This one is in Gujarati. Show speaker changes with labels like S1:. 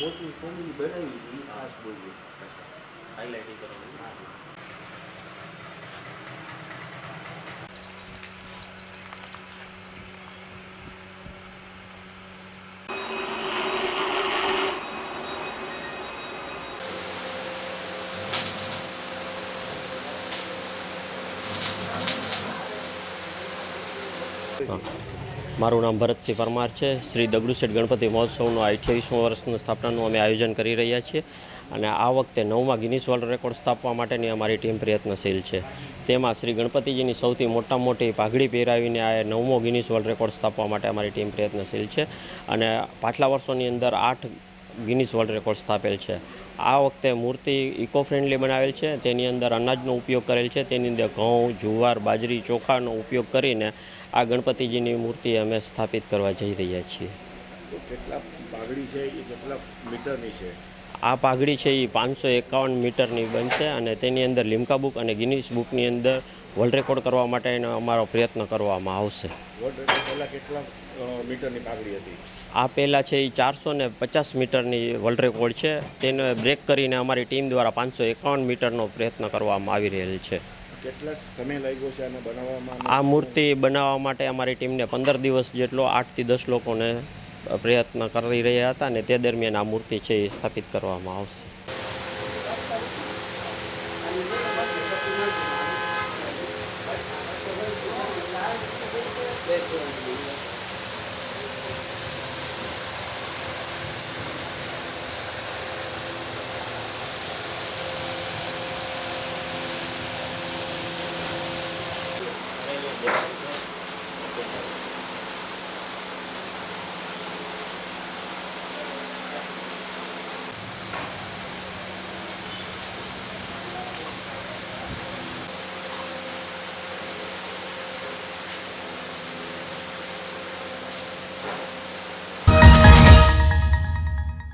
S1: મોટી સોની બનાવી હતી ખાસ બોલી
S2: હાઇલાઇટિંગ કરવાનું.
S3: મારું નામ ભરતસિંહ પરમાર છે. શ્રી દગડુશેઠ ગણપતિ મહોત્સવનું 28મું વર્ષનું સ્થાપનાનું અમે આયોજન કરી રહ્યા છીએ અને આ વખતે 9મા ગિનિસ વર્લ્ડ રેકોર્ડ સ્થાપવા માટેની અમારી ટીમ પ્રયત્નશીલ છે. તેમાં શ્રી ગણપતિજીની સૌથી મોટી પાઘડી પહેરાવીને આ 9મો ગિનિસ વર્લ્ડ રેકોર્ડ સ્થાપવા માટે અમારી ટીમ પ્રયત્નશીલ છે અને પાછલા વર્ષોની અંદર 8 ગિનિસ વર્લ્ડ રેકોર્ડ સ્થાપેલ છે. આ વખતે મૂર્તિ ઇકો ફ્રેન્ડલી બનાવેલ છે. તેની અંદર અનાજનો ઉપયોગ કરેલ છે. તેની અંદર ઘઉં, જુવાર, બાજરી, ચોખાનો ઉપયોગ કરીને આ ગણપતિજીની મૂર્તિ અમે સ્થાપિત કરવા જઈ રહ્યા છીએ.
S1: કેટલા પાઘડી છે એ કેટલા મીટરની છે?
S3: આ પાઘડી છે એ 551 મીટરની બનશે અને તેની અંદર લિમ્કા બુક અને ગિનિસ બુકની અંદર વર્લ્ડ રેકોર્ડ કરવા માટેનો અમારો પ્રયત્ન કરવામાં આવશે.
S1: વર્લ્ડ રેકોર્ડ પહેલાં કેટલા મીટરની પાઘડી હતી?
S3: આ પહેલાં છે એ 450 મીટરની વર્લ્ડ રેકોર્ડ છે. તેને બ્રેક કરીને અમારી ટીમ દ્વારા 551 મીટરનો પ્રયત્ન કરવામાં આવી રહેલ છે.
S1: કેટલા સમય લાગ્યો છે આને બનાવવામાં?
S3: આ મૂર્તિ બનાવવા માટે અમારી ટીમને 15 દિવસ જેટલો 8 થી 10 લોકોને પ્રયત્ન કરી રહ્યા હતા અને તે દરમિયાન આ મૂર્તિ છે એ સ્થાપિત કરવામાં આવશે.